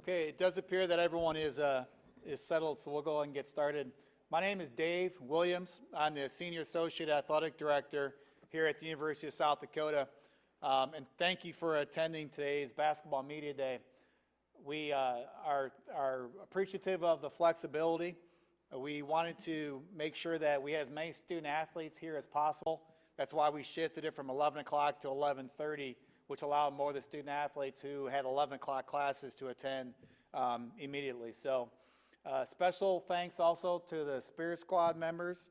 Okay, it does appear that everyone is settled, so we'll go ahead and get started. My name is Dave Williams. I'm the Senior Associate Athletic Director here at the University of South Dakota. And thank you for attending today's Basketball Media Day. We are appreciative of the flexibility. We wanted to make sure that we had as many student athletes here as possible. That's why we shifted it from 11 o'clock to 11:30, which allowed more of the student athletes who had 11 o'clock classes to attend immediately. So special thanks also to the Spirit Squad members,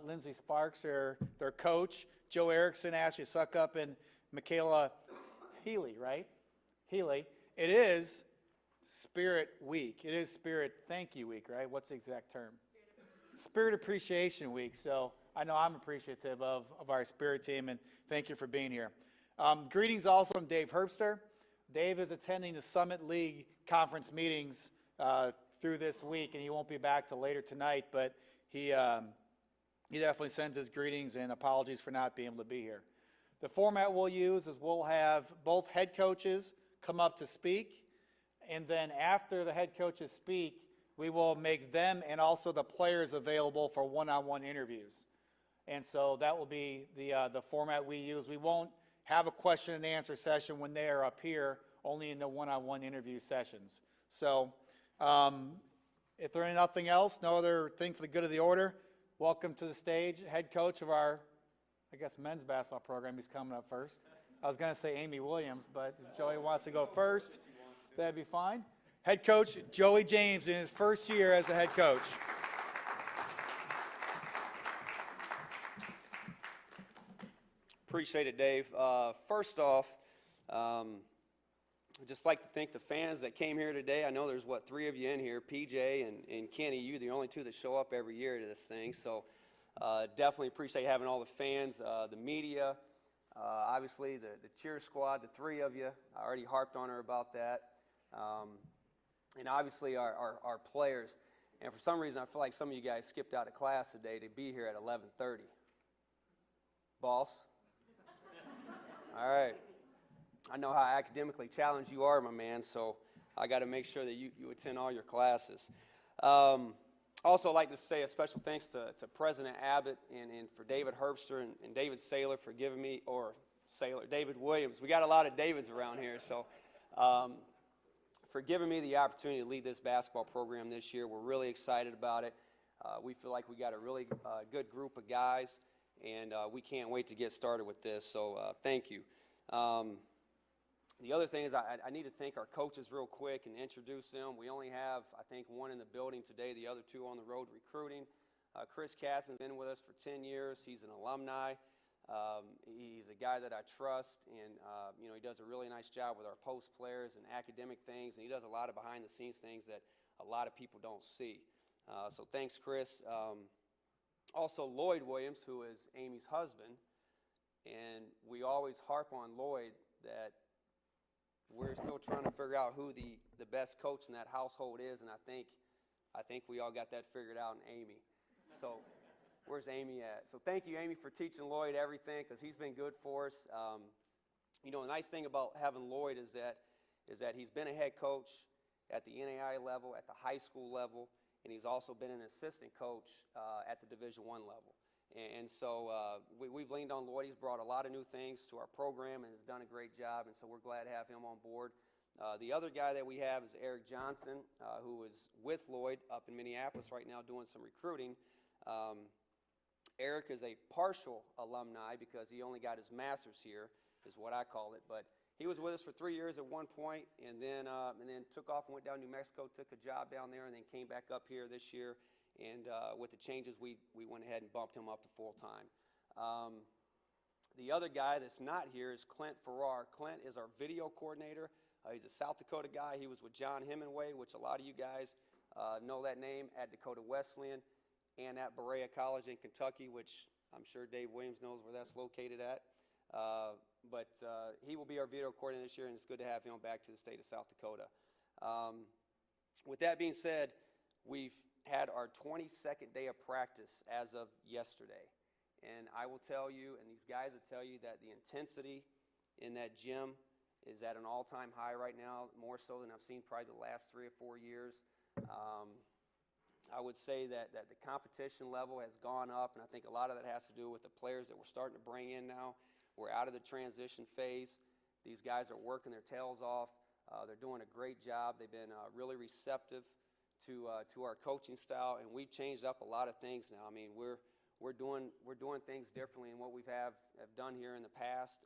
Lindsay Sparks, their coach, Joe Erickson, Ashley Suckup, and Michaela Healy, right? Healy. It is Spirit Week. It is Spirit Thank You Week, right? What's the exact term? Spirit Appreciation Week. So I know I'm appreciative of our Spirit team, and thank you for being here. Greetings also from Dave Herbster. Dave is attending the Summit League conference meetings through this week, and he won't be back till later tonight, but he definitely sends his greetings and apologies for not being able to be here. The format we'll use is we'll have both head coaches come up to speak, and then after the head coaches speak, we will make them and also the players available for one-on-one interviews. And so that will be the format we use. We won't have a question and answer session when they are up here, only in the one-on-one interview sessions. So if there ain't nothing else, no other thing for the good of the order, welcome to the stage, head coach of our, I guess, men's basketball program. He's coming up first. I was going to say Amy Williams, but if Joey wants to go first, that'd be fine. Head coach Joey James in his first year as a head coach. Appreciate it, Dave. First off, I'd just like to thank the fans that came here today. I know there's, three of you in here, PJ and Kenny. You're the only two that show up every year to this thing. So definitely appreciate having all the fans, the media, obviously the cheer squad, the three of you. I already harped on her about that. And obviously our players. And for some reason, I feel like some of you guys skipped out of class today to be here at 11:30. Boss? All right. I know how academically challenged you are, my man, so I got to make sure that you attend all your classes. Also, I'd like to say a special thanks to President Abbott and for David Herbster and David Saylor for giving me, David Williams. We got a lot of Davids around here, so for giving me the opportunity to lead this basketball program this year. We're really excited about it. We feel like we got a really good group of guys, and we can't wait to get started with this, so thank you. The other thing is I need to thank our coaches real quick and introduce them. We only have, I think, one in the building today, the other two on the road recruiting. Chris Caston's been with us for 10 years. He's an alumni. He's a guy that I trust, and he does a really nice job with our post players and academic things, and he does a lot of behind-the-scenes things that a lot of people don't see. So thanks, Chris. Also, Lloyd Williams, who is Amy's husband, and we always harp on Lloyd that we're still trying to figure out who the best coach in that household is, and I think we all got that figured out in Amy. So where's Amy at? So thank you, Amy, for teaching Lloyd everything, because he's been good for us. The nice thing about having Lloyd is that he's been a head coach at the NAI level, at the high school level, and he's also been an assistant coach at the Division I level. And so we've leaned on Lloyd. He's brought a lot of new things to our program and has done a great job, and so we're glad to have him on board. The other guy that we have is Eric Johnson, who is with Lloyd up in Minneapolis right now doing some recruiting. Eric is a partial alumni because he only got his master's here, is what I call it. But he was with us for 3 years at one point, and then took off and went down to New Mexico, took a job down there, and then came back up here this year. And with the changes, we went ahead and bumped him up to full-time. The other guy that's not here is Clint Farrar. Clint is our video coordinator. He's a South Dakota guy. He was with John Hemingway, which a lot of you guys know that name, at Dakota Wesleyan and at Berea College in Kentucky, which I'm sure Dave Williams knows where that's located at. But he will be our video coordinator this year, and it's good to have him back to the state of South Dakota. With that being said, we've had our 22nd day of practice as of yesterday. And I will tell you, and these guys will tell you, that the intensity in that gym is at an all-time high right now, more so than I've seen probably the last 3 or 4 years. I would say that the competition level has gone up, and I think a lot of that has to do with the players that we're starting to bring in now. We're out of the transition phase. These guys are working their tails off. They're doing a great job. They've been really receptive to our coaching style, and we've changed up a lot of things now. I mean, we're doing things differently than what we have done here in the past.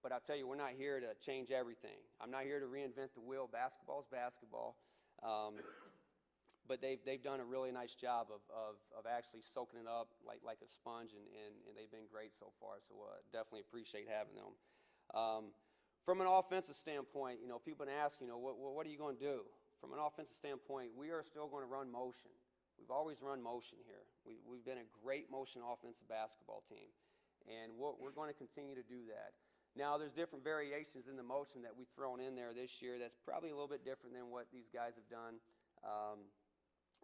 But I'll tell you, we're not here to change everything. I'm not here to reinvent the wheel. Basketball is basketball. But they've done a really nice job of actually soaking it up like a sponge, and they've been great so far. So definitely appreciate having them. From an offensive standpoint, you know, people have been asking, you know, what are you going to do? From an offensive standpoint, we are still going to run motion. We've always run motion here. We've been a great motion offensive basketball team, and we're going to continue to do that. Now, there's different variations in the motion that we've thrown in there this year that's probably a little bit different than what these guys have done,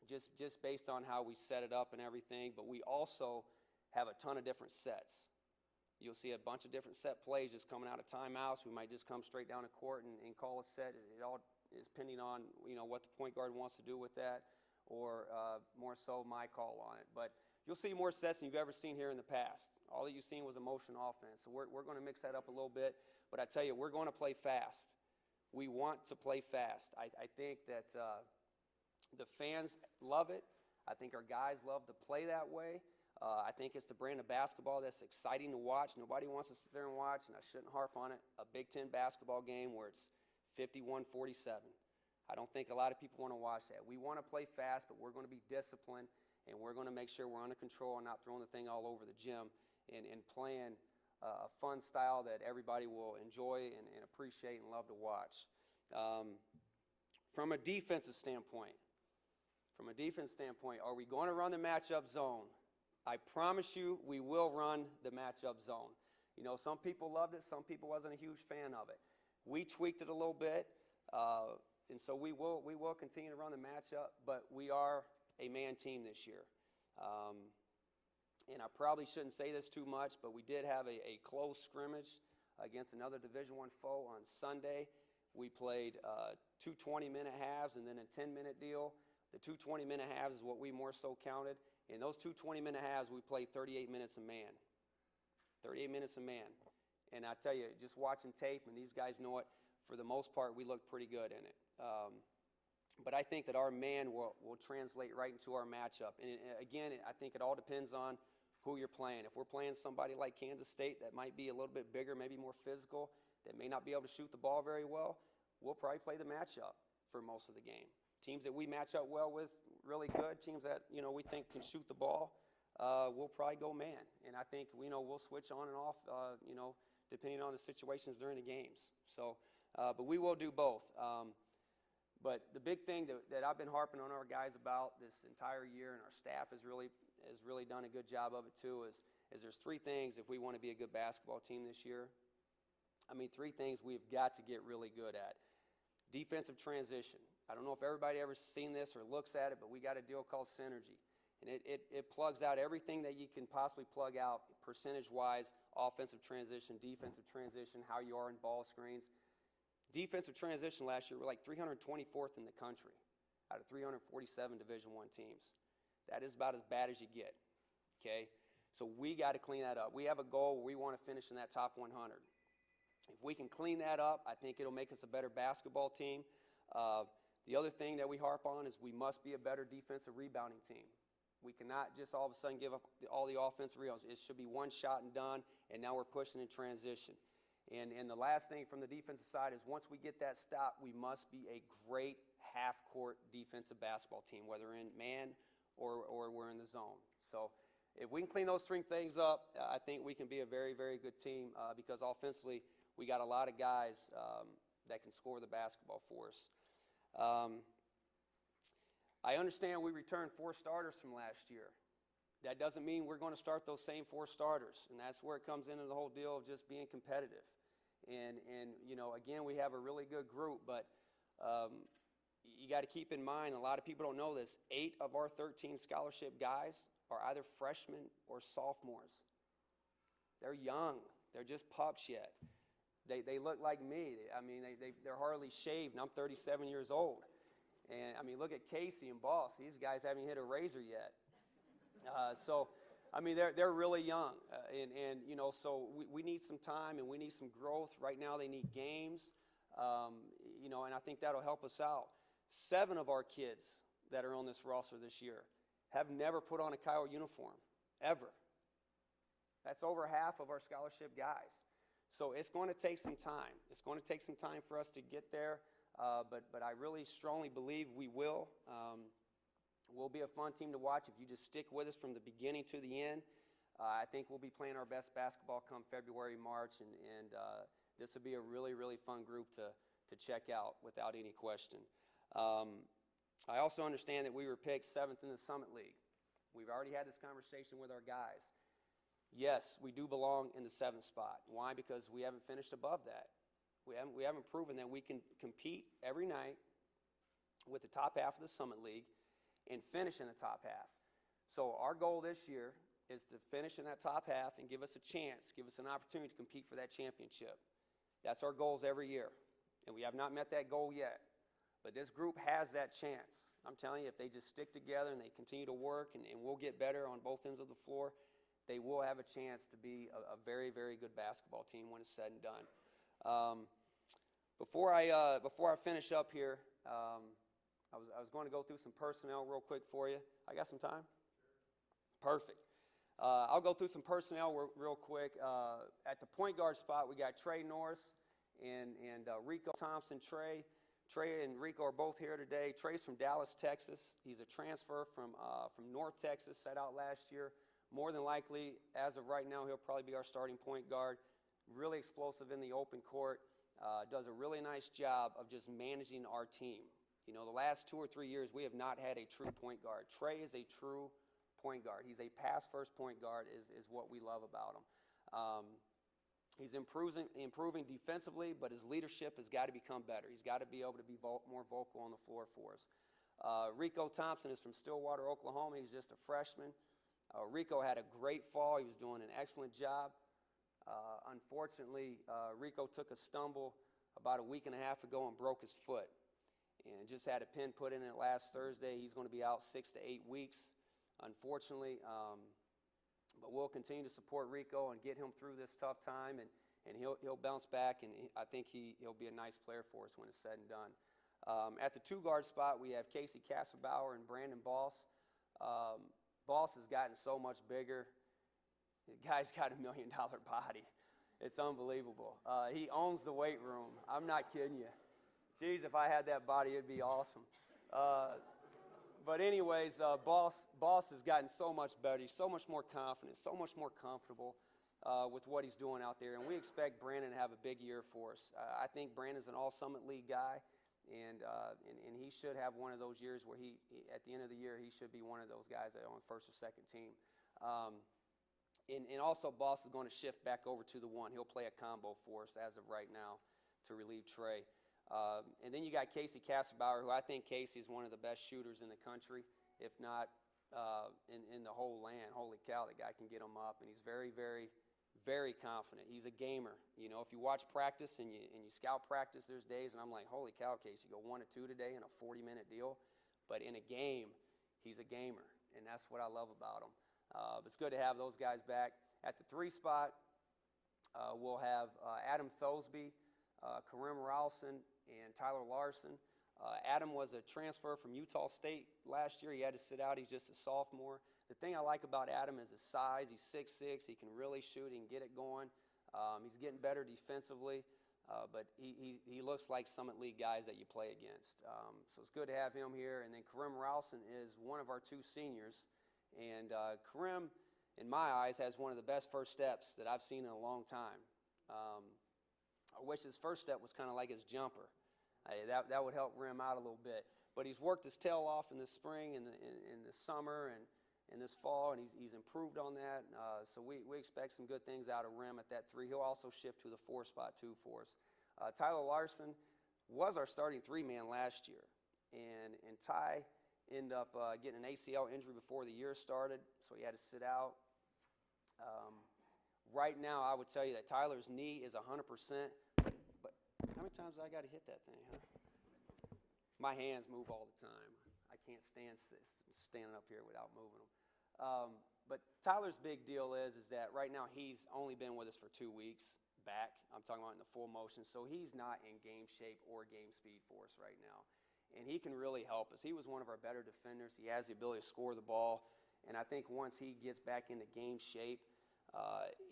just based on how we set it up and everything, but we also have a ton of different sets. You'll see a bunch of different set plays just coming out of timeouts. We might just come straight down the court and call a set. It all is depending on, you know, what the point guard wants to do with that, or more so my call on it. But you'll see more sets than you've ever seen here in the past. All that you've seen was a motion offense. So we're going to mix that up a little bit. But I tell you, we're going to play fast. We want to play fast. I think that the fans love it. I think our guys love to play that way. I think it's the brand of basketball that's exciting to watch. Nobody wants to sit there and watch, and I shouldn't harp on it, a Big Ten basketball game where it's 51-47. I don't think a lot of people want to watch that. We want to play fast, but we're going to be disciplined, and we're going to make sure we're under control and not throwing the thing all over the gym, and playing a fun style that everybody will enjoy and appreciate and love to watch. From a defensive standpoint, are we going to run the matchup zone? I promise you we will run the matchup zone. You know, some people loved it, some people wasn't a huge fan of it. We tweaked it a little bit, and so we will continue to run the matchup, but we are a man team this year. And I probably shouldn't say this too much, but we did have a close scrimmage against another Division I foe on Sunday. We played 2 20-minute halves and then a 10-minute deal. The 2 20-minute halves is what we more so counted. In those 2 20-minute halves, we played 38 minutes a man. 38 minutes a man. And I tell you, just watching tape, and these guys know it, for the most part, we look pretty good in it. But I think that our man will translate right into our matchup. And again, I think it all depends on who you're playing. If we're playing somebody like Kansas State that might be a little bit bigger, maybe more physical, that may not be able to shoot the ball very well, we'll probably play the matchup for most of the game. Teams that we match up well with, really good, teams that, you know, we think can shoot the ball, we'll probably go man. And I think, you know, we'll switch on and off, you know, depending on the situations during the games. So, but we will do both. But the big thing that I've been harping on our guys about this entire year, and our staff has really done a good job of it too, is there's 3 things if we want to be a good basketball team this year. I mean, 3 things we've got to get really good at. Defensive transition. I don't know if everybody ever seen this or looks at it, but we got a deal called Synergy. And it plugs out everything that you can possibly plug out percentage-wise, offensive transition, defensive transition, how you are in ball screens. Defensive transition last year, we're like 324th in the country out of 347 Division I teams. That is about as bad as you get, okay? So we got to clean that up. We have a goal where we want to finish in that top 100. If we can clean that up, I think it'll make us a better basketball team. The other thing that we harp on is we must be a better defensive rebounding team. We cannot just all of a sudden give up all the offensive rebounds. It should be one shot and done, and now we're pushing in transition. And the last thing from the defensive side is once we get that stop, we must be a great half-court defensive basketball team, whether in man or we're in the zone. So if we can clean those 3 things up, I think we can be a very, very good team because offensively we got a lot of guys that can score the basketball for us. I understand we returned 4 starters from last year. That doesn't mean we're going to start those same 4 starters, and that's where it comes into the whole deal of just being competitive. And you know, again, we have a really good group, but you got to keep in mind, a lot of people don't know this, 8 of our 13 scholarship guys are either freshmen or sophomores. They're young. They're just pups yet. They look like me. I mean, they're hardly shaved, and I'm 37 years old. And, I mean, look at Casey and Boss. These guys haven't hit a razor yet. So, I mean, they're really young. And you know, so we need some time, and we need some growth. Right now, they need games, you know, and I think that'll help us out. 7 of our kids that are on this roster this year have never put on a Kiowa uniform, ever. That's over half of our scholarship guys. So it's going to take some time. It's going to take some time for us to get there, but I really strongly believe we will. We'll be a fun team to watch if you just stick with us from the beginning to the end. I think we'll be playing our best basketball come February, March, and this will be a really, really fun group to check out without any question. I also understand that we were picked 7th in the Summit League. We've already had this conversation with our guys. Yes, we do belong in the 7th spot. Why? Because we haven't finished above that. We haven't proven that we can compete every night with the top half of the Summit League and finish in the top half. So our goal this year is to finish in that top half and give us a chance, give us an opportunity to compete for that championship. That's our goals every year, and we have not met that goal yet. But this group has that chance. I'm telling you, if they just stick together and they continue to work, and we'll get better on both ends of the floor, they will have a chance to be a very, very good basketball team when it's said and done. Before I finish up here, I was going to go through some personnel real quick for you. I got some time? Perfect. I'll go through some personnel real quick. At the point guard spot, we got Trey Norris and Rico Thompson. Trey and Rico are both here today. Trey's from Dallas, Texas. He's a transfer from North Texas, set out last year. More than likely, as of right now, he'll probably be our starting point guard. Really explosive in the open court. Does a really nice job of just managing our team. You know, the last 2 or 3 years, we have not had a true point guard. Trey is a true point guard. He's a pass-first point guard is what we love about him. He's improving defensively, but his leadership has got to become better. He's got to be able to be more vocal on the floor for us. Rico Thompson is from Stillwater, Oklahoma. He's just a freshman. Rico had a great fall. He was doing an excellent job. Unfortunately, Rico took a stumble about a week and a half ago and broke his foot, and just had a pin put in it last Thursday. He's going to be out 6 to 8 weeks, unfortunately. But we'll continue to support Rico and get him through this tough time, and he'll bounce back, and I think he'll be a nice player for us when it's said and done. At the 2 guard spot, we have Casey Kasselbauer and Brandon Boss. Boss has gotten so much bigger. The guy's got $1 million body. It's unbelievable. He owns the weight room. I'm not kidding you. Geez, if I had that body, it'd be awesome. But anyways, Boss has gotten so much better. He's so much more confident, so much more comfortable with what he's doing out there. And we expect Brandon to have a big year for us. I think Brandon's an all-Summit League guy, and he should have one of those years where he at the end of the year, he should be one of those guys that are on first or second team. And also, Boss is going to shift back over to the 1. He'll play a combo for us as of right now to relieve Trey. And then you got Casey Kasselbauer, who I think Casey is one of the best shooters in the country, if not in the whole land. Holy cow, the guy can get them up, and he's very, very, very confident. He's a gamer. You know, if you watch practice and you scout practice, there's days, and I'm like, holy cow, Casey, go 1 or 2 today in a 40-minute deal. But in a game, he's a gamer, and that's what I love about him. It's good to have those guys back. At the 3 spot, we'll have Adam Thosby, Karim Ralston, and Tyler Larson. Adam was a transfer from Utah State last year. He had to sit out. He's just a sophomore. The thing I like about Adam is his size. He's 6'6". He can really shoot. He can get it going. He's getting better defensively, but he looks like Summit League guys that you play against. So it's good to have him here. And then Karim Ralston is one of our 2 seniors. And Karim, in my eyes, has one of the best first steps that I've seen in a long time. I wish his first step was kind of like his jumper. That would help Rim out a little bit. But he's worked his tail off in the spring and in the summer and in this fall, and he's improved on that. So we expect some good things out of Rim at that 3. He'll also shift to the 4 spot too for us. Tyler Larson was our starting 3-man last year, and Ty ended up getting an ACL injury before the year started, so he had to sit out. Right now, I would tell you that Tyler's knee is 100%, but how many times I got to hit that thing, huh? My hands move all the time. I can't stand standing up here without moving them. But Tyler's big deal is that right now he's only been with us for 2 weeks back. I'm talking about in the full motion, so he's not in game shape or game speed for us right now. And he can really help us. He was one of our better defenders. He has the ability to score the ball, and I think once he gets back into game shape,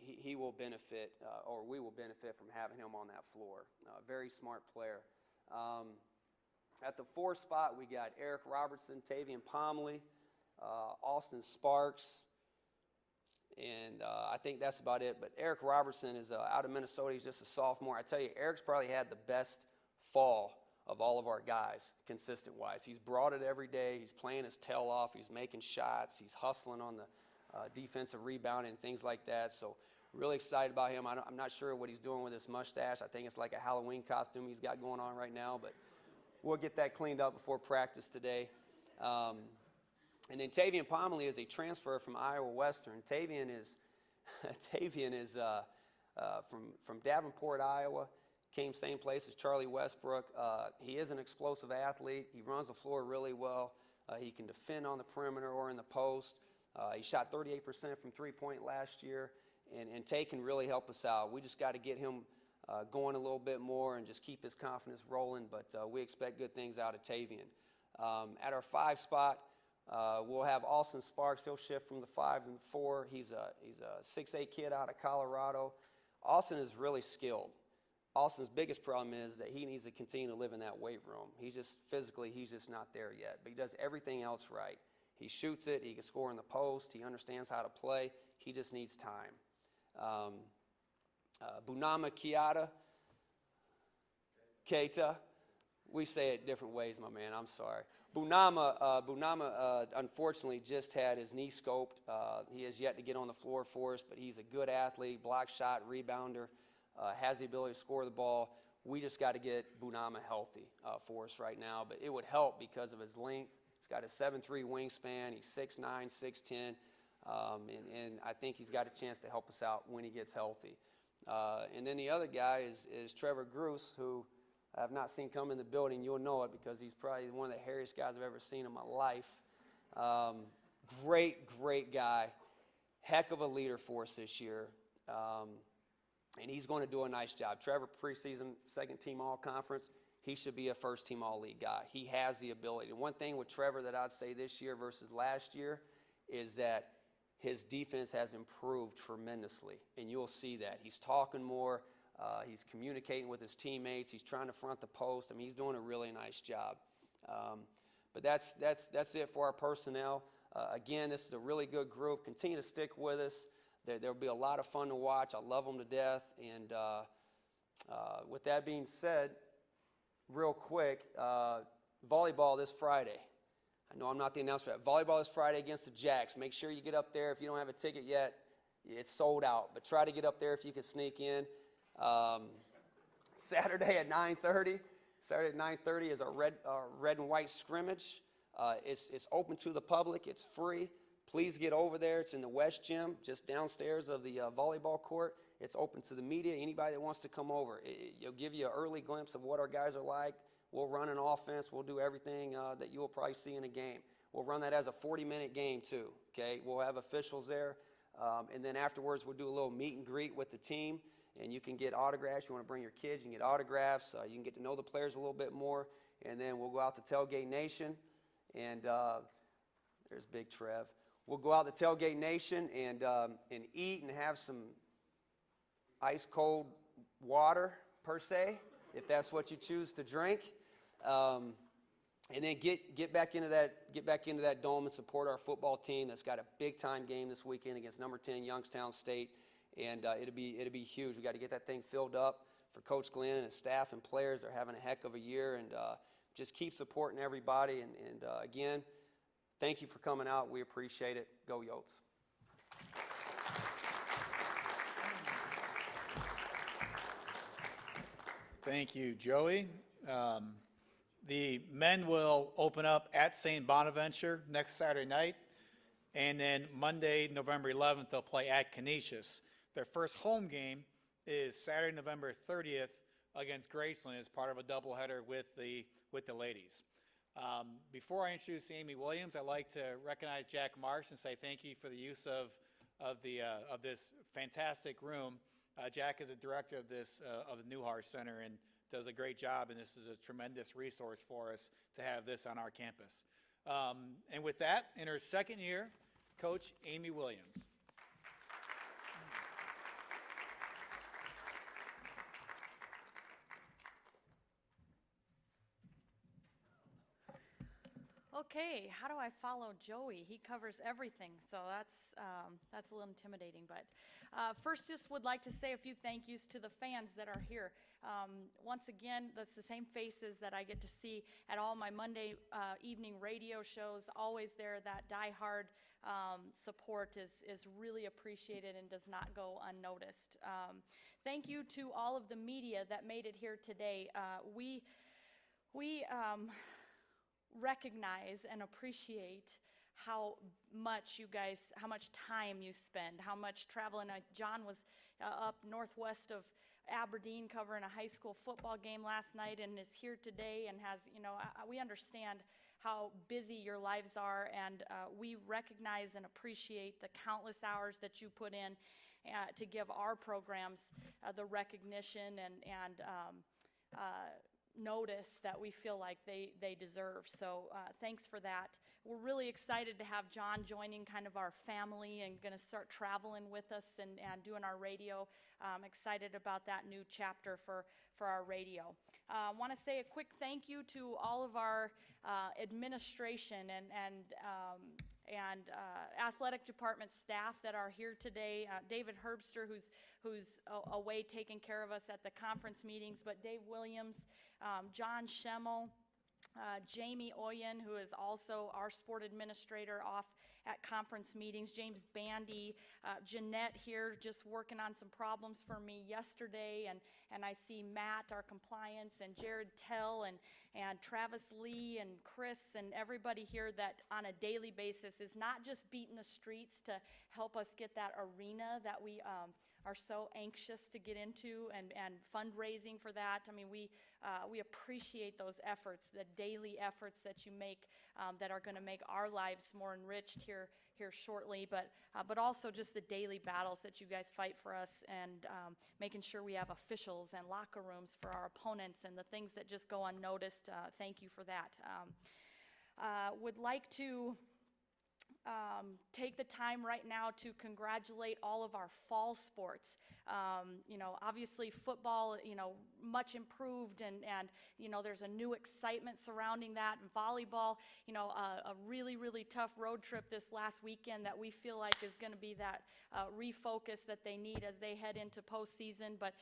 he will benefit, or we will benefit from having him on that floor. Very smart player. At the 4 spot, we got Eric Robertson, Tavian Pomley, Austin Sparks, and I think that's about it. But Eric Robertson is out of Minnesota. He's just a sophomore. I tell you, Eric's probably had the best fall of all of our guys, consistent-wise. He's brought it every day. He's playing his tail off. He's making shots. He's hustling on the defensive rebound and things like that. So really excited about him. I'm not sure what he's doing with his mustache. I think it's like a Halloween costume he's got going on right now, but we'll get that cleaned up before practice today. And then Tavian Pomley is a transfer from Iowa Western. Tavian is from Davenport, Iowa. Came same place as Charlie Westbrook. He is an explosive athlete. He runs the floor really well. He can defend on the perimeter or in the post. He shot 38% from three-point last year, and Tay can really help us out. We just got to get him going a little bit more and just keep his confidence rolling, but we expect good things out of Tavian. At our 5 spot, we'll have Austin Sparks. He'll shift from the 5 and 4. He's a 6'8" kid out of Colorado. Austin is really skilled. Austin's biggest problem is that he needs to continue to live in that weight room. He's just not there yet, but he does everything else right. He shoots it. He can score in the post. He understands how to play. He just needs time. Bunama Keita. We say it different ways, my man. I'm sorry. Bunama unfortunately just had his knee scoped. He has yet to get on the floor for us, but he's a good athlete, block shot, rebounder, has the ability to score the ball. We just got to get Bunama healthy for us right now, but it would help because of his length. He's got a 7'3" wingspan. He's 6'9", 6'10", and I think he's got a chance to help us out when he gets healthy. And then the other guy is Trevor Gruce, who I have not seen come in the building. You'll know it because he's probably one of the hairiest guys I've ever seen in my life. Great guy. Heck of a leader for us this year. And he's going to do a nice job. Trevor, preseason, second-team all-conference. He should be a first-team all-league guy. He has the ability. And one thing with Trevor that I'd say this year versus last year is that his defense has improved tremendously, and you'll see that. He's talking more. He's communicating with his teammates. He's trying to front the post. I mean, he's doing a really nice job. But that's it for our personnel. Again, this is a really good group. Continue to stick with us. There'll be a lot of fun to watch. I love them to death. And with that being said, real quick, volleyball this Friday. I know I'm not the announcer. Volleyball this Friday against the Jacks. Make sure you get up there. If you don't have a ticket yet, it's sold out. But try to get up there if you can sneak in. Saturday at 9:30. Saturday at 9:30 is our red and white scrimmage. It's open to the public. It's free. Please get over there. It's in the West Gym, just downstairs of the volleyball court. It's open to the media, anybody that wants to come over. It'll give you an early glimpse of what our guys are like. We'll run an offense. We'll do everything that you will probably see in a game. We'll run that as a 40-minute game too, okay? We'll have officials there. And then afterwards, we'll do a little meet and greet with the team. And you can get autographs. You want to bring your kids, you can get autographs. You can get to know the players a little bit more. And then we'll go out to Tailgate Nation. And there's Big Trev. We'll go out to Tailgate Nation and eat and have some ice-cold water, per se, if that's what you choose to drink. And then get back into that dome and support our football team that's got a big-time game this weekend against number 10 Youngstown State. And it'll be huge. We got to get that thing filled up for Coach Glenn and his staff and players. They're having a heck of a year, and just keep supporting everybody. And again, thank you for coming out. We appreciate it. Go Yotes. Thank you, Joey. The men will open up at St. Bonaventure next Saturday night, and then Monday, November 11th, they'll play at Canisius. Their first home game is Saturday, November 30th against Graceland as part of a doubleheader with the ladies. Before I introduce Amy Williams, I'd like to recognize Jack Marsh and say thank you for the use of this fantastic room. Jack is a director of the Newhart Center and does a great job, and this is a tremendous resource for us to have this on our campus. And with that, in her second year, Coach Amy Williams. Okay, how do I follow Joey? He covers everything, so that's a little intimidating. But first, just would like to say a few thank yous to the fans that are here. Once again, that's the same faces that I get to see at all my Monday evening radio shows. Always there. That diehard support is really appreciated and does not go unnoticed. Thank you to all of the media that made it here today. We recognize and appreciate how much time you spend, how much traveling. John was up northwest of Aberdeen covering a high school football game last night and is here today and has, we understand how busy your lives are, and we recognize and appreciate the countless hours that you put in to give our programs the recognition and notice that we feel like they deserve. So thanks for that. We're really excited to have John joining kind of our family and going to start traveling with us and doing our radio. I'm excited about that new chapter for our radio. I want to say a quick thank you to all of our administration and athletic department staff that are here today. David Herbster, who's away taking care of us at the conference meetings, but Dave Williams, John Schemmel, Jamie Oyen, who is also our sport administrator off at conference meetings, James Bandy, Jeanette here just working on some problems for me yesterday, and I see Matt, our compliance, and Jared Tell, and Travis Lee, and Chris, and everybody here that on a daily basis is not just beating the streets to help us get that arena that we are so anxious to get into, and fundraising for that. I mean, we appreciate those efforts, the daily efforts that you make that are going to make our lives more enriched here shortly, but also just the daily battles that you guys fight for us, and making sure we have officials and locker rooms for our opponents and the things that just go unnoticed. Thank you for that. Would like to take the time right now to congratulate all of our fall sports. Obviously football, much improved, and there's a new excitement surrounding that. And volleyball, a really, really tough road trip this last weekend that we feel like is going to be that refocus that they need as they head into postseason. But,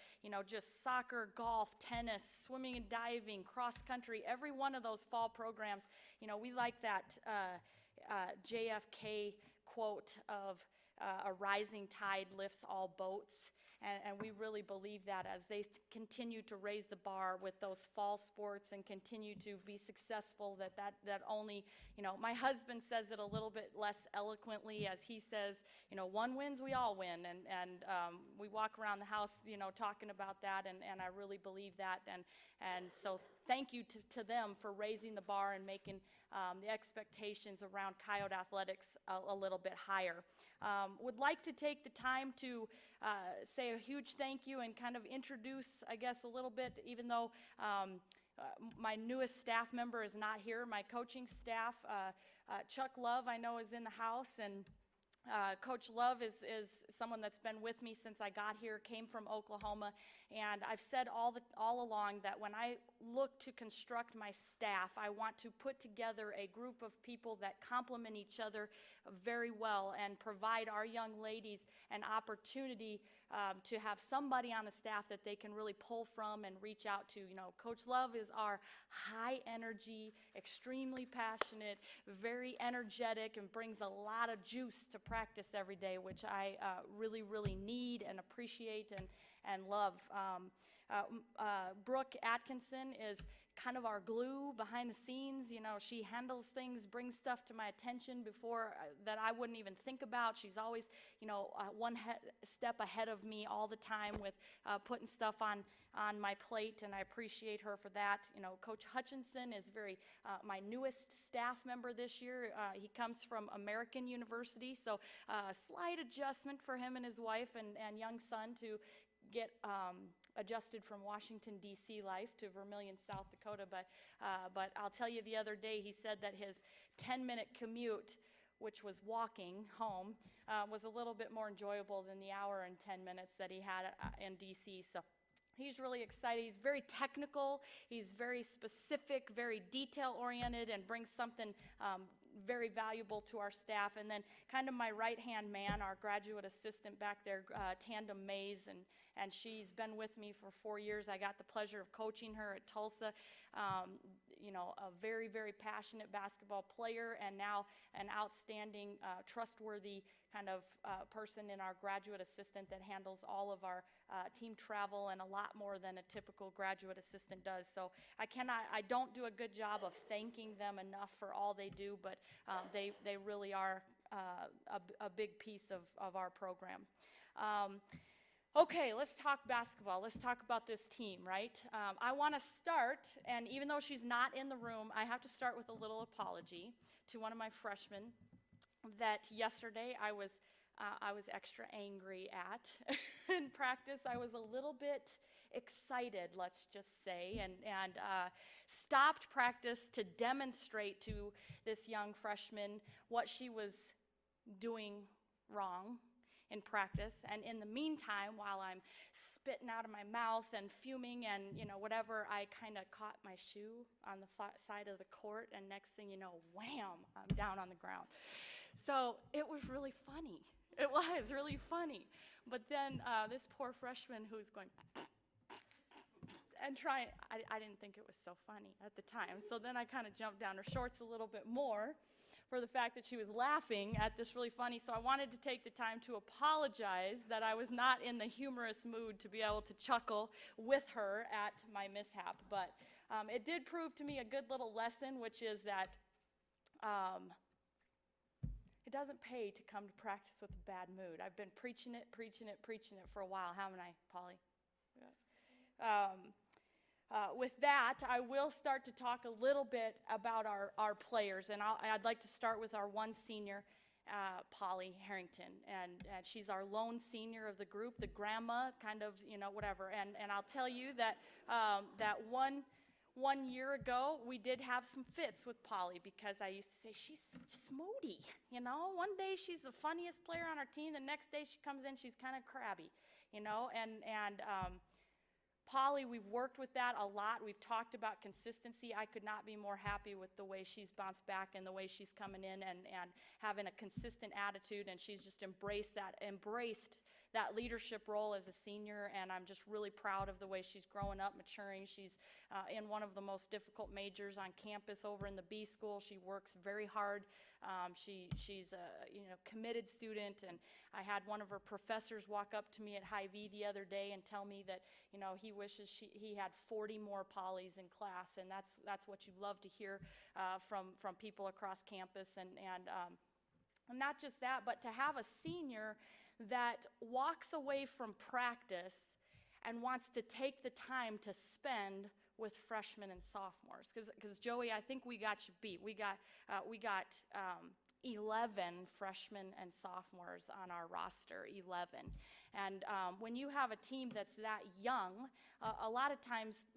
just soccer, golf, tennis, swimming and diving, cross country, every one of those fall programs, we like that JFK quote of a rising tide lifts all boats, and we really believe that as they continue to raise the bar with those fall sports and continue to be successful, that only, my husband says it a little bit less eloquently, as he says, one wins, we all win, and we walk around the house, talking about that, and I really believe that, and so thank you to them for raising the bar and making the expectations around Coyote athletics a little bit higher. Would like to take the time to say a huge thank you and kind of introduce, I guess, a little bit, even though my newest staff member is not here, my coaching staff. Chuck Love, I know, is in the house, and Coach Love is someone that's been with me since I got here, came from Oklahoma, and I've said all along that when I look to construct my staff, I want to put together a group of people that complement each other very well and provide our young ladies an opportunity to have somebody on the staff that they can really pull from and reach out to. Coach Love is our high energy, extremely passionate, very energetic, and brings a lot of juice to practice every day, which I really, really need and appreciate and love. Brooke Atkinson is kind of our glue behind the scenes. You know, she handles things, brings stuff to my attention before that I wouldn't even think about. She's always, you know, step ahead of me all the time with putting stuff on my plate, and I appreciate her for that. You know, Coach Hutchinson is my newest staff member this year. He comes from American University, so a slight adjustment for him and his wife and young son to get adjusted from Washington, D.C. life to Vermillion, South Dakota. But I'll tell you, the other day he said that his 10-minute commute, which was walking home, was a little bit more enjoyable than the hour and 10 minutes that he had in D.C. So he's really excited. He's very technical. He's very specific, very detail-oriented, and brings something very valuable to our staff. And then kind of my right-hand man, our graduate assistant back there, Tandem Mays, and she's been with me for 4 years. I got the pleasure of coaching her at Tulsa. You know, a very, very passionate basketball player, and now an outstanding, trustworthy kind of person in our graduate assistant that handles all of our team travel and a lot more than a typical graduate assistant does. So I don't do a good job of thanking them enough for all they do, but they really are a big piece of our program. Okay, let's talk basketball. Let's talk about this team, right? I want to start, and even though she's not in the room, I have to start with a little apology to one of my freshmen that yesterday I was extra angry at. In practice, I was a little bit excited, let's just say, and stopped practice to demonstrate to this young freshman what she was doing wrong in practice. And in the meantime, while I'm spitting out of my mouth and fuming and, you know, whatever, I kind of caught my shoe on the side of the court, and next thing you know, wham, I'm down on the ground. So it was really funny. It was really funny. But then this poor freshman who's going and trying, I didn't think it was so funny at the time. So then I kind of jumped down her shorts a little bit more for the fact that she was laughing at this really funny. So I wanted to take the time to apologize that I was not in the humorous mood to be able to chuckle with her at my mishap. But it did prove to me a good little lesson, which is that it doesn't pay to come to practice with a bad mood. I've been preaching it for a while, haven't I, Polly? Yeah. With that, I will start to talk a little bit about our players, and I'd like to start with our one senior, Polly Harrington, and she's our lone senior of the group, the grandma, kind of, you know, whatever. And I'll tell you that that one year ago, we did have some fits with Polly, because I used to say, she's just moody, you know? One day she's the funniest player on our team, the next day she comes in, she's kind of crabby, you know? And Polly, we've worked with that a lot. We've talked about consistency. I could not be more happy with the way she's bounced back and the way she's coming in and having a consistent attitude, and she's just embraced that leadership role as a senior, and I'm just really proud of the way she's growing up, maturing. She's in one of the most difficult majors on campus over in the B school. She works very hard. She's a committed student, and I had one of her professors walk up to me at Hy-Vee the other day and tell me that, you know, he wishes he had 40 more Pollys in class, and that's what you love to hear from people across campus, and not just that, but to have a senior that walks away from practice and wants to take the time to spend with freshmen and sophomores. Because Joey, I think we got you beat. We got 11 freshmen and sophomores on our roster, 11. And when you have a team that's that young, a lot of times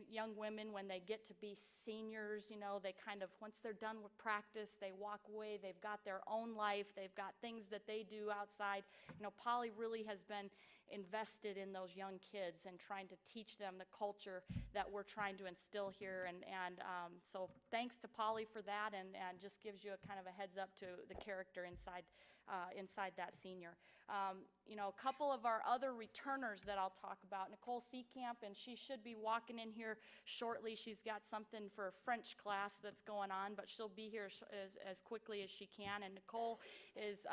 young women, when they get to be seniors, you know, they kind of, once they're done with practice, they walk away, they've got their own life, they've got things that they do outside. You know, Polly really has been invested in those young kids and trying to teach them the culture that we're trying to instill here. And so thanks to Polly for that, and just gives you a kind of a heads up to the character inside that senior. You know, a couple of our other returners that I'll talk about, Nicole Seekamp, and she should be walking in here shortly. She's got something for a French class that's going on, but she'll be here as quickly as she can. And Nicole is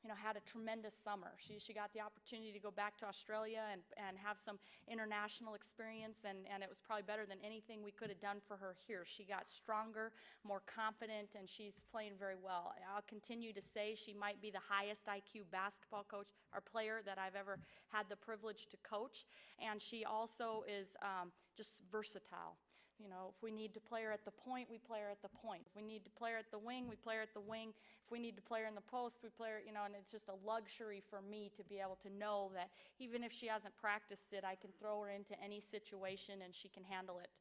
had a tremendous summer. She got the opportunity to go back to Australia and have some international experience, and it was probably better than anything we could have done for her here. She got stronger, more confident, and she's playing very well. I'll continue to say she might be the highest IQ basketball coach or player that I've ever had the privilege to coach, and she also is just versatile. If we need to play her at the point, we play her at the point. If we need to play her at the wing, we play her at the wing. If we need to play her in the post, we play her, and it's just a luxury for me to be able to know that even if she hasn't practiced it, I can throw her into any situation and she can handle it.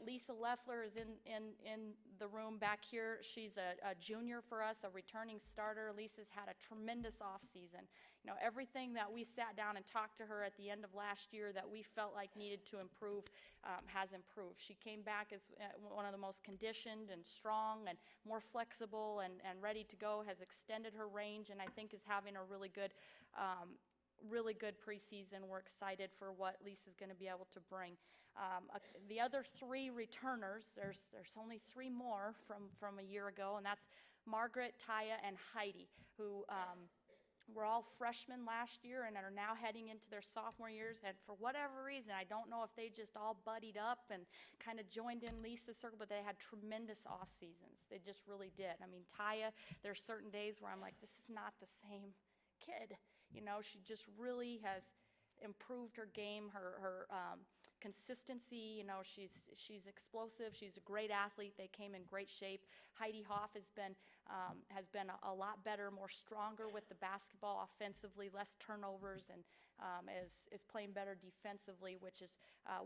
Lisa Leffler is in the room back here. She's a junior for us, a returning starter. Lisa's had a tremendous offseason. Everything that we sat down and talked to her at the end of last year that we felt like needed to improve has improved. She came back as one of the most conditioned and strong and more flexible and ready to go, has extended her range, and I think is having a really good preseason. We're excited for what Lisa's going to be able to bring. The other three returners, there's only three more from a year ago, and that's Margaret, Taya, and Heidi, who were all freshmen last year and are now heading into their sophomore years. And for whatever reason, I don't know if they just all buddied up and kind of joined in Lisa's circle, but they had tremendous off seasons. They just really did. I mean, Taya, there's certain days where I'm like, this is not the same kid. She just really has improved her game, her consistency. She's explosive. She's a great athlete. They came in great shape. Heidi Hoff has been a lot better, more stronger with the basketball offensively, less turnovers, and is playing better defensively, which is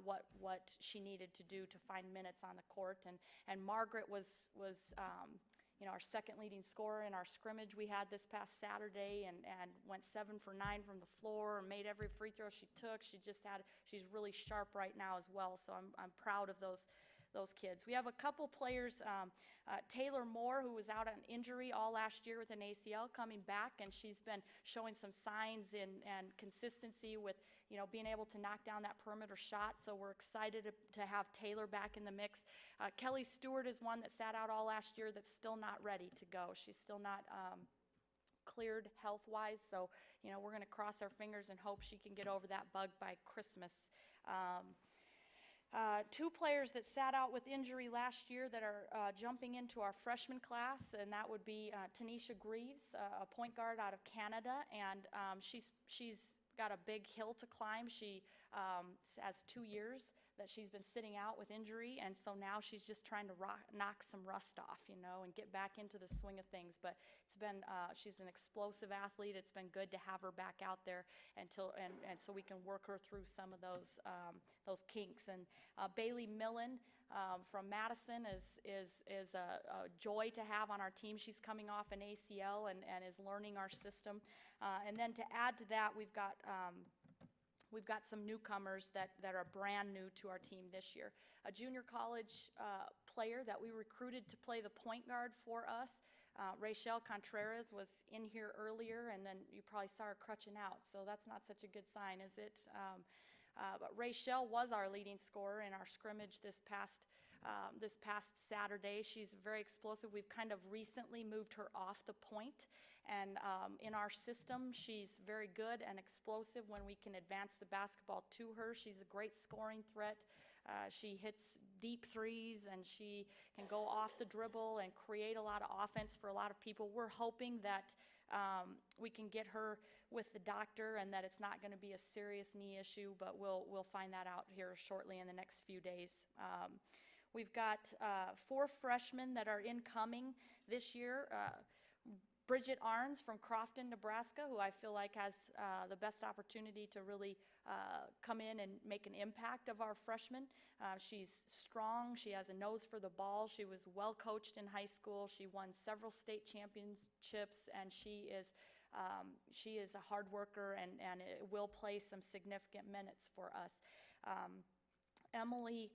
what she needed to do to find minutes on the court. And Margaret was our second leading scorer in our scrimmage we had this past Saturday, and went 7 for 9 from the floor and made every free throw she took. She's really sharp right now as well, so I'm proud of those kids. We have a couple players, Taylor Moore, who was out on injury all last year with an ACL, coming back, and she's been showing some signs and consistency with being able to knock down that perimeter shot, so we're excited to have Taylor back in the mix. Kelly Stewart is one that sat out all last year that's still not ready to go. She's still not cleared health-wise, so we're going to cross our fingers and hope she can get over that bug by Christmas. Two players that sat out with injury last year that are jumping into our freshman class, and that would be Tanisha Greaves, a point guard out of Canada, and she's got a big hill to climb. She has 2 years that she's been sitting out with injury, and so now she's just trying to knock some rust off, and get back into the swing of things. But she's an explosive athlete. It's been good to have her back out there and so we can work her through some of those kinks. And Bailey Millen from Madison is a joy to have on our team. She's coming off an ACL and is learning our system. And then to add to that, we've got some newcomers that are brand new to our team this year. A junior college player that we recruited to play the point guard for us, Rachel Contreras, was in here earlier, and then you probably saw her crutching out, so that's not such a good sign, is it? But Rachel was our leading scorer in our scrimmage this past Saturday. She's very explosive. We've kind of recently moved her off the point, and in our system, she's very good and explosive when we can advance the basketball to her. She's a great scoring threat. She hits deep threes, and she can go off the dribble and create a lot of offense for a lot of people. We're hoping that we can get her with the doctor and that it's not going to be a serious knee issue, but we'll find that out here shortly in the next few days. We've got 4 freshmen that are incoming this year. Bridget Arns from Crofton, Nebraska, who I feel like has the best opportunity to really come in and make an impact of our freshmen. She's strong. She has a nose for the ball. She was well coached in high school. She won several state championships, and she is a hard worker and will play some significant minutes for us. Emily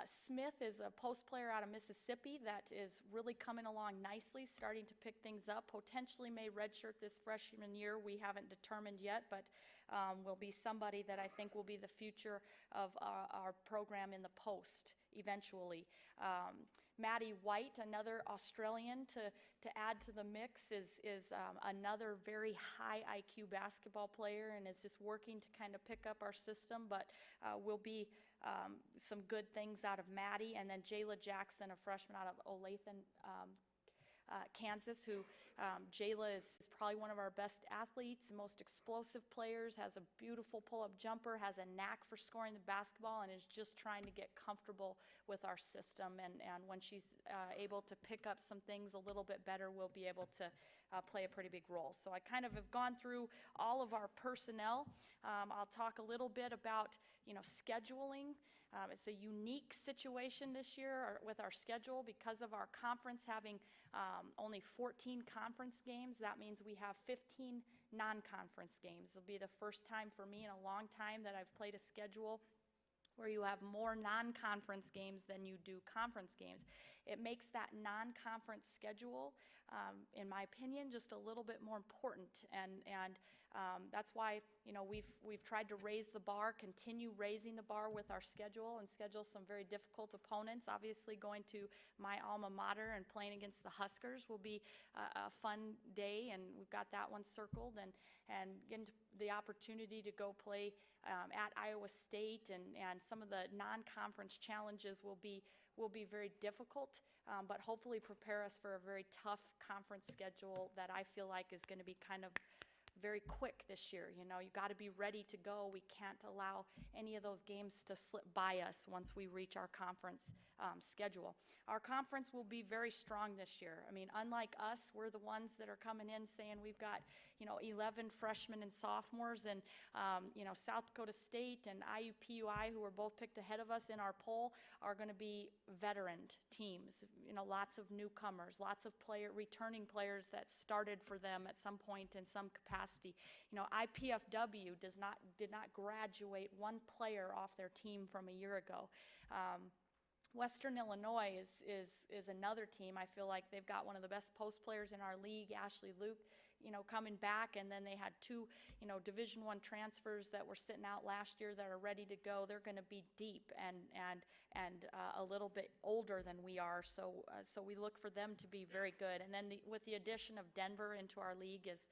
Smith is a post player out of Mississippi that is really coming along nicely, starting to pick things up, potentially may redshirt this freshman year. We haven't determined yet, but will be somebody that I think will be the future of our program in the post eventually. Maddie White, another Australian to add to the mix, is another very high IQ basketball player and is just working to kind of pick up our system, but will be some good things out of Maddie. And then Jayla Jackson, a freshman out of Olathe, Kansas, who Jayla is probably one of our best athletes, most explosive players, has a beautiful pull-up jumper, has a knack for scoring the basketball, and is just trying to get comfortable with our system. And when she's able to pick up some things a little bit better, we'll be able to play a pretty big role. So I kind of have gone through all of our personnel. I'll talk a little bit about, scheduling. It's a unique situation this year with our schedule because of our conference having only 14 conference games. That means we have 15 non-conference games. It'll be the first time for me in a long time that I've played a schedule where you have more non-conference games than you do conference games. It makes that non-conference schedule, in my opinion, just a little bit more important, and that's why we've tried to raise the bar, continue raising the bar with our schedule, and schedule some very difficult opponents. Obviously, going to my alma mater and playing against the Huskers will be a fun day, and we've got that one circled, and getting the opportunity to go play at Iowa State, and some of the non-conference challenges will be very difficult, but hopefully prepare us for a very tough conference schedule that I feel like is going to be kind of very quick this year. You got to be ready to go. We can't allow any of those games to slip by us once we reach our conference schedule. Our conference will be very strong this year. I mean, unlike us, we're the ones that are coming in saying we've got 11 freshmen and sophomores, and South Dakota State and IUPUI, who were both picked ahead of us in our poll, are going to be veteran teams. Lots of newcomers, lots of returning players that started for them at some point in some capacity. IPFW did not graduate one player off their team from a year ago. Western Illinois is another team. I feel like they've got one of the best post players in our league, Ashley Luke, coming back, and then they had two, Division I transfers that were sitting out last year that are ready to go. They're going to be deep and a little bit older than we are, so we look for them to be very good. And then with the addition of Denver into our league is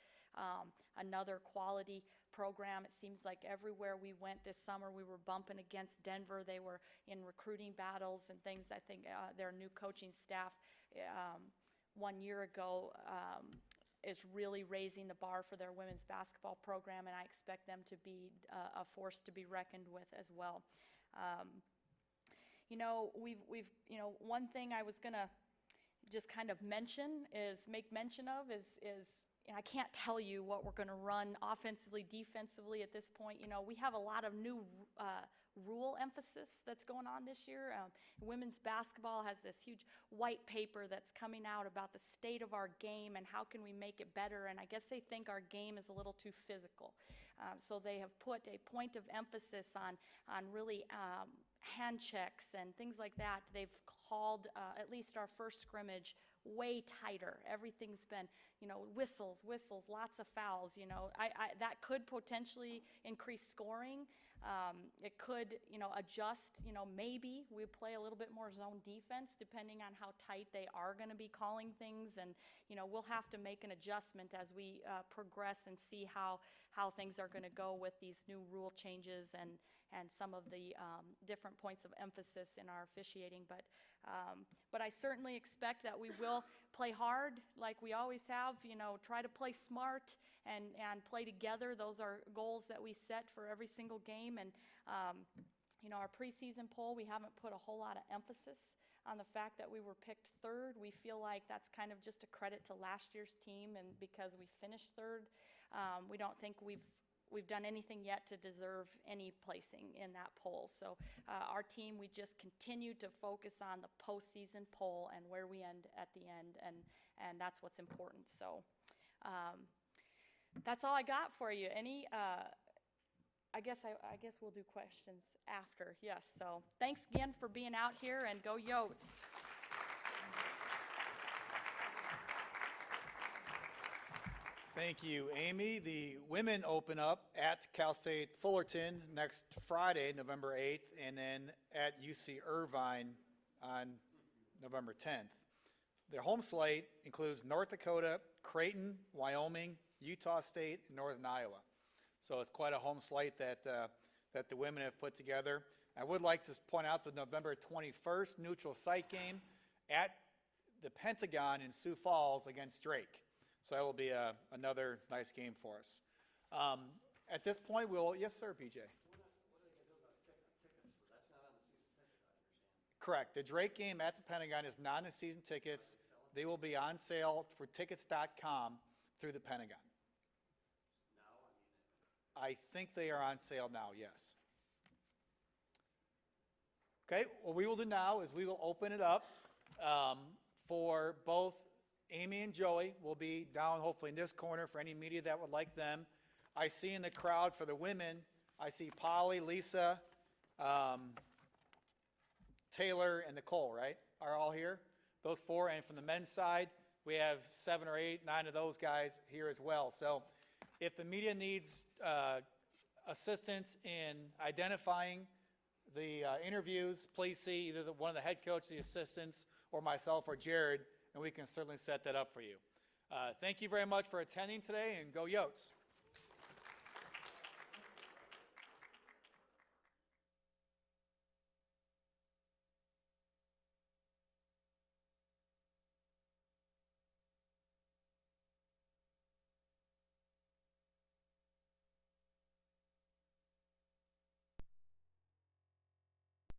another quality program. It seems like everywhere we went this summer, we were bumping against Denver. They were in recruiting battles and things. I think their new coaching staff 1 year ago is really raising the bar for their women's basketball program, and I expect them to be a force to be reckoned with as well. We've one thing I was gonna just kind of make mention of is I can't tell you what we're going to run offensively, defensively at this point. We have a lot of new rule emphasis that's going on this year. Women's basketball has this huge white paper that's coming out about the state of our game and how can we make it better. And I guess they think our game is a little too physical. So they have put a point of emphasis on really hand checks and things like that. They've called at least our first scrimmage way tighter. Everything's been, whistles, lots of fouls. That could potentially increase scoring. It could, adjust, maybe we play a little bit more zone defense depending on how tight they are going to be calling things. And, we'll have to make an adjustment as we progress and see how things are going to go with these new rule changes and some of the different points of emphasis in our officiating. But I certainly expect that we will play hard like we always have, try to play smart and play together. Those are goals that we set for every single game. And, our preseason poll, we haven't put a whole lot of emphasis on the fact that we were picked third. We feel like that's kind of just a credit to last year's team, and because we finished third, we don't think we've done anything yet to deserve any placing in that poll. So our team, we just continue to focus on the postseason poll and where we end at the end, and that's what's important. So that's all I got for you. Any? I guess we'll do questions after. Yes. So thanks again for being out here, and go Yotes. Thank you, Amy. The women open up at Cal State Fullerton next Friday, November 8th, and then at UC Irvine on November 10th. Their home slate includes North Dakota, Creighton, Wyoming, Utah State, and Northern Iowa. So it's quite a home slate that the women have put together. I would like to point out the November 21st neutral site game at the Pentagon in Sioux Falls against Drake. So that will be another nice game for us. At this point, yes, sir, PJ. Correct. The Drake game at the Pentagon is not in the season tickets. They will be on sale for tickets.com through the Pentagon. I think they are on sale now, yes. Okay, what we will do now is we will open it up for both Amy and Joey. Will be down hopefully in this corner for any media that would like them. I see in the crowd for the women, I see Polly, Lisa, Taylor, and Nicole, right, are all here? Those four, and from the men's side, we have 7 or 8, 9 of those guys here as well. So if the media needs assistance in identifying the interviews, please see either one of the head coaches, the assistants, or myself or Jared, and we can certainly set that up for you. Thank you very much for attending today, and go Yotes.